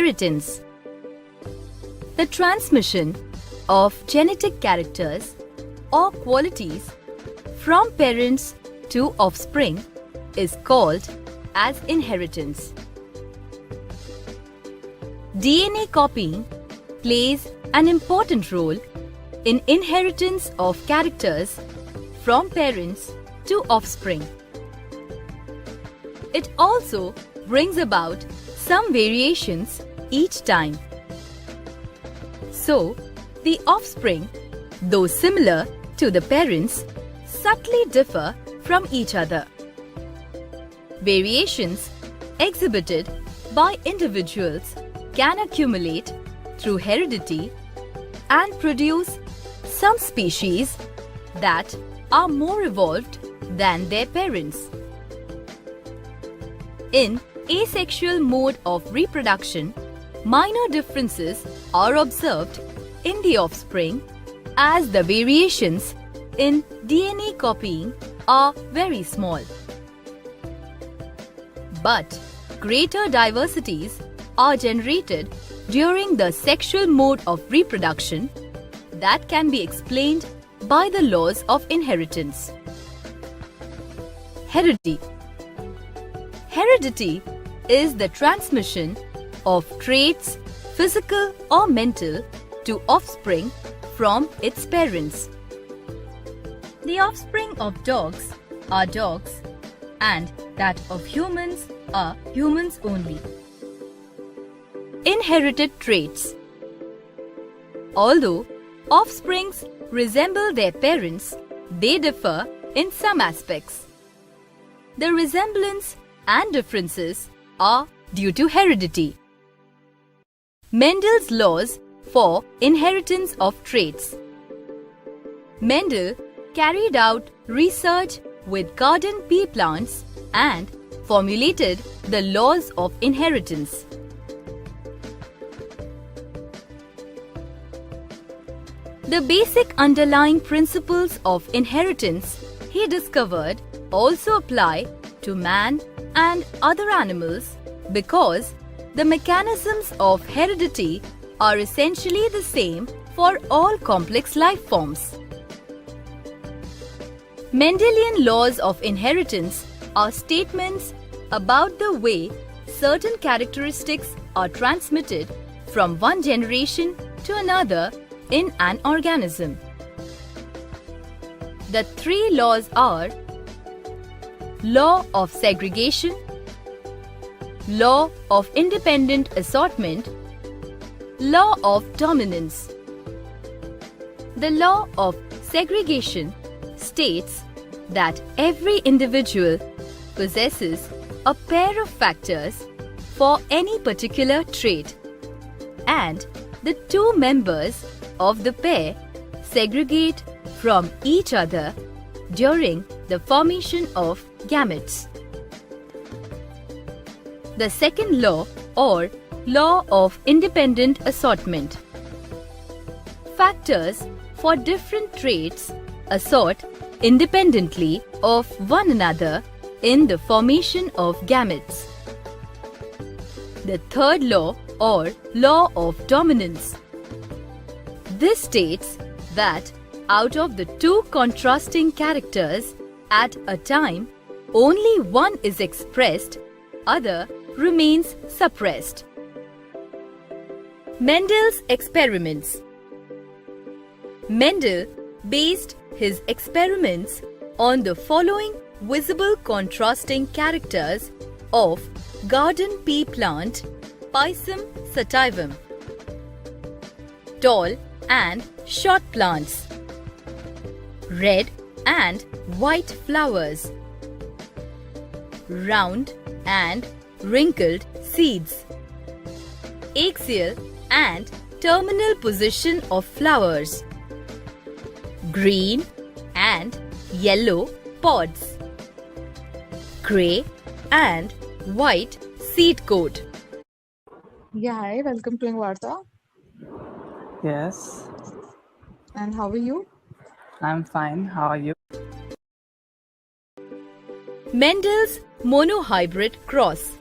inheritance. The transmission of genetic characters or qualities from parents to offspring is called as inheritance. DNA copying plays an important role in inheritance of characters from parents to offspring. It also brings about some variations each time. So, the offspring, though similar to the parents, subtly differ from each other. Variations exhibited by individuals can accumulate through heredity and produce some species that are more evolved than their parents. In asexual mode of reproduction, minor differences are observed in the offspring as the variations in DNA copying are very small. But greater diversities are generated during the sexual mode of reproduction that can be explained by the laws of inheritance. Heredity. Heredity is the transmission of traits, physical or mental, to offspring from its parents. The offspring of dogs are dogs, and that of humans are humans only. Inherited traits. Although offsprings resemble their parents, they differ in some aspects. The resemblance and differences are due to heredity. Mendel's laws for inheritance of traits. Mendel carried out research with garden pea plants and formulated the laws of inheritance. The basic underlying principles of inheritance he discovered also apply to man and other animals because the mechanisms of heredity are essentially the same for all complex life forms. Mendelian laws of inheritance are statements about the way certain characteristics are transmitted from one generation to another in an organism. The three laws are Law of segregation, Law of independent assortment, Law of dominance. The law of segregation states that every individual possesses a pair of factors for any particular trait, and the two members of the pair segregate from each other during the formation of gametes. The second law, or Law of independent assortment. Factors for different traits assort independently of one another in the formation of gametes. The third law, or Law of dominance. This states that out of the two contrasting characters at a time, only one is expressed, other remains suppressed. Mendel's experiments. Mendel based his experiments on the following visible contrasting characters of garden pea plant Pisum sativum. Tall and short plants. Red and white flowers. Round and wrinkled seeds. Axial and terminal position of flowers. Green and yellow pods. Grey and white seed coat. Yeah, hi, welcome to Varta. Yes, And how are you? I'm fine. How are you? Mendel's monohybrid cross.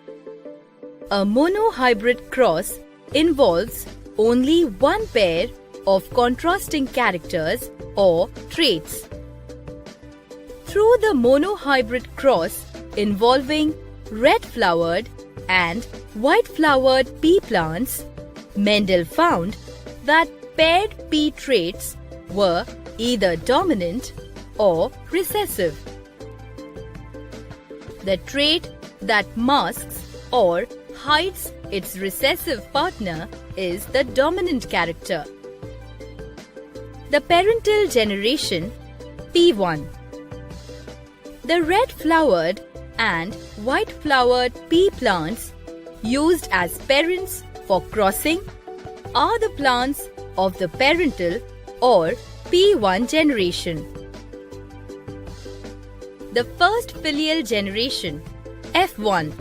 A monohybrid cross involves only one pair of contrasting characters or traits. Through the monohybrid cross involving red-flowered and white-flowered pea plants, Mendel found that paired pea traits were either dominant or recessive. The trait that masks or hides its recessive partner is the dominant character. The parental generation P1. The red-flowered and white-flowered pea plants used as parents for crossing are the plants of the parental or P1 generation. The first filial generation F1.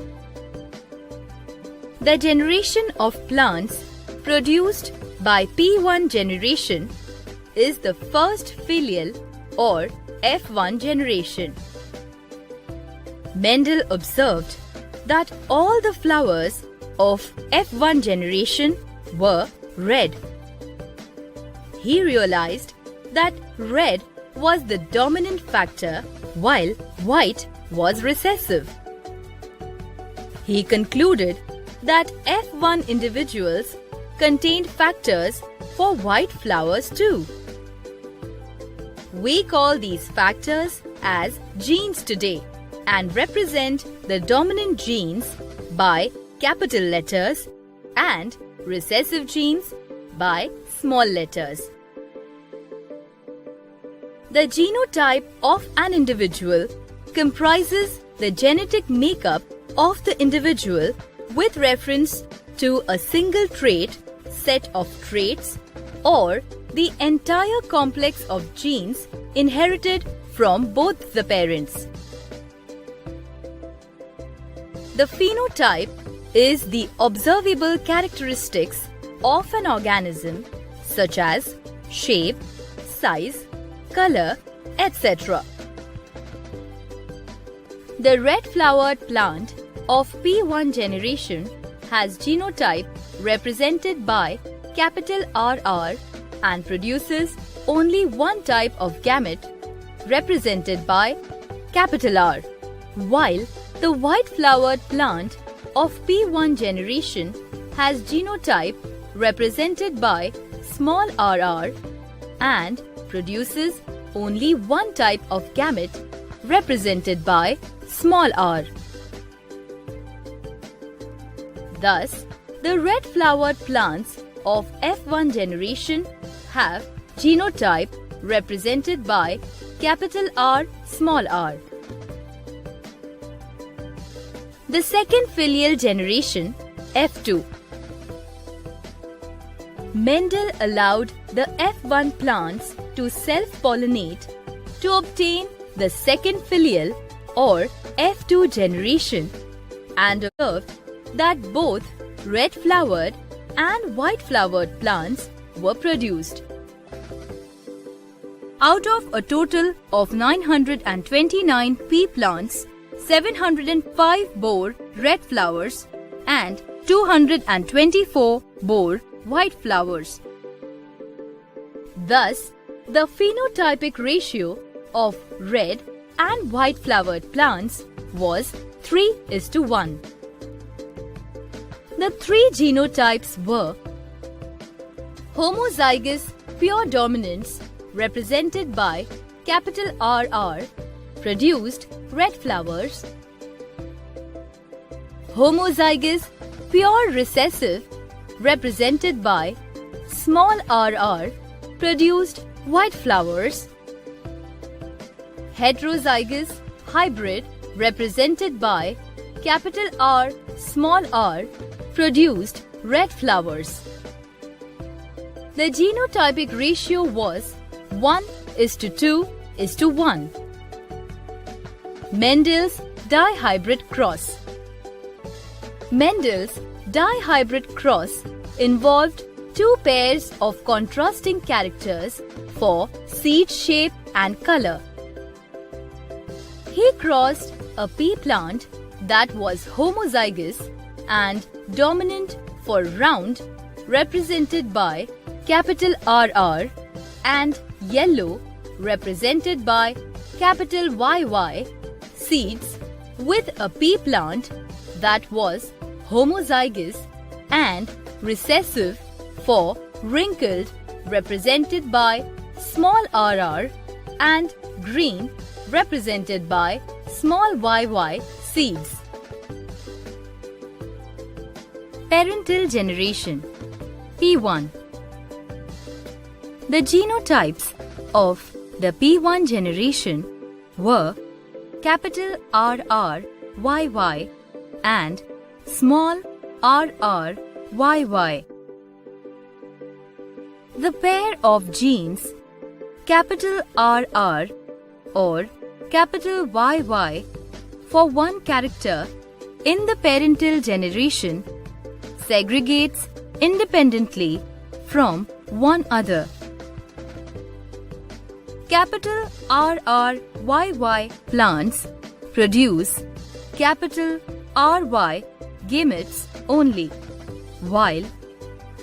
The generation of plants produced by P1 generation is the first filial or F1 generation. Mendel observed that all the flowers of F1 generation were red. He realized that red was the dominant factor while white was recessive. He concluded that F1 individuals contained factors for white flowers too. We call these factors as genes today and represent the dominant genes by capital letters and recessive genes by small letters. The genotype of an individual comprises the genetic makeup of the individual with reference to a single trait, set of traits, or the entire complex of genes inherited from both the parents. The phenotype is the observable characteristics of an organism such as shape, size, color, etc. The red-flowered plant of P1 generation has genotype represented by capital RR and produces only one type of gamete represented by capital R, while the white-flowered plant of P1 generation has genotype represented by small rr and produces only one type of gamete represented by small r. Thus, the red-flowered plants of F1 generation have genotype represented by capital R, small r. The second filial generation, F2. Mendel allowed the F1 plants to self-pollinate to obtain the second filial or F2 generation and observed that both red-flowered and white-flowered plants were produced. Out of a total of 929 pea plants, 705 bore red flowers and 224 bore white flowers. Thus, the phenotypic ratio of red and white flowered plants was 3:1. The three genotypes were homozygous pure dominance represented by capital RR produced red flowers, homozygous pure recessive represented by small rr produced white flowers, heterozygous hybrid represented by capital R small r produced red flowers. The genotypic ratio was 1:2:1. Mendel's dihybrid cross. Mendel's dihybrid cross involved two pairs of contrasting characters for seed shape and color. He crossed a pea plant that was homozygous and dominant for round represented by capital RR and yellow represented by capital YY seeds with a pea plant that was homozygous and recessive for wrinkled represented by small rr and green represented by small yy seeds. Parental generation P1. The genotypes of the P1 generation were capital RR YY and small rr YY. The pair of genes capital RR or capital YY for one character in the parental generation segregates independently from one other. Capital RRYY plants produce capital RY gametes only, while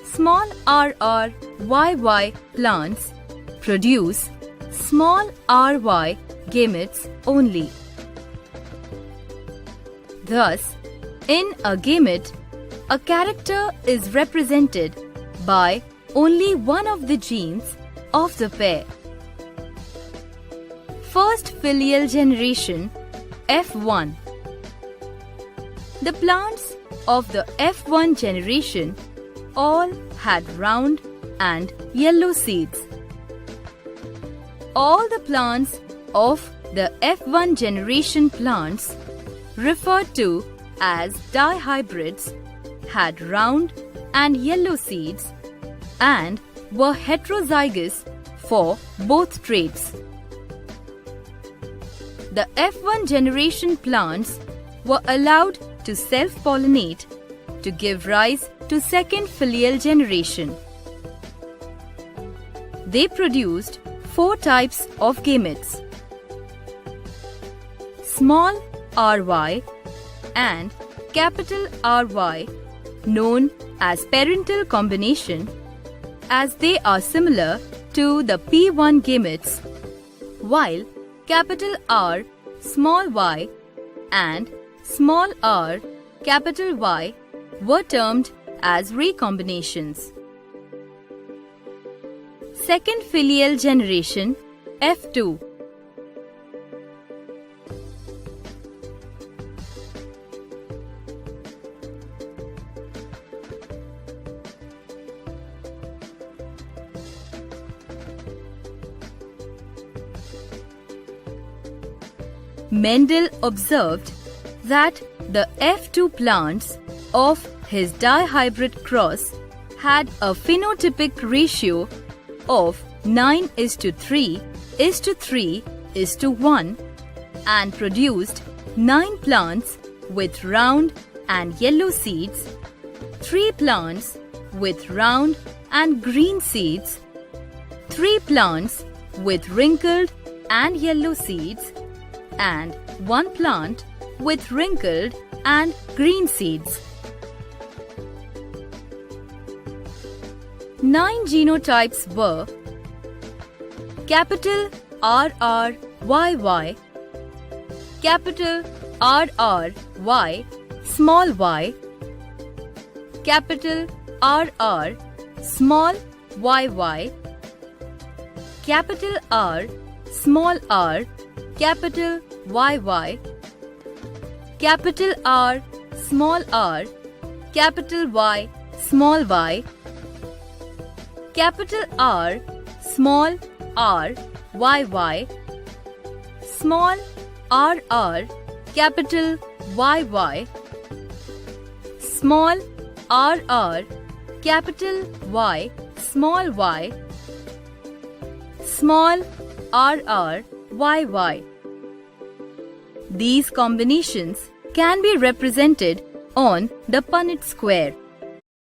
small RRYY plants produce small RY gametes only. Thus, in a gamete, a character is represented by only one of the genes of the pair. First filial generation F1. The plants of the F1 generation all had round and yellow seeds. All the plants of the F1 generation plants referred to as dihybrids had round and yellow seeds and were heterozygous for both traits. The F1 generation plants were allowed to self-pollinate to give rise to second filial generation. They produced 4 types of gametes: small ry and capital RY, known as parental combination, as they are similar to the P1 gametes, while capital R small y and small r capital Y were termed as recombinations. Second filial generation F2. Mendel observed that the F2 plants of his dihybrid cross had a phenotypic ratio of 9:3:3:1 and produced 9 plants with round and yellow seeds, 3 plants with round and green seeds, 3 plants with wrinkled and yellow seeds, and 1 plant with wrinkled and green seeds. 9 genotypes were capital RRYY, capital RRY small y, capital RR small yy, capital R small r capital YY, capital R small r capital Y small y, capital R small r YY, small rr capital YY, small rr capital Y small y, small rr YY. These combinations can be represented on the Punnett square.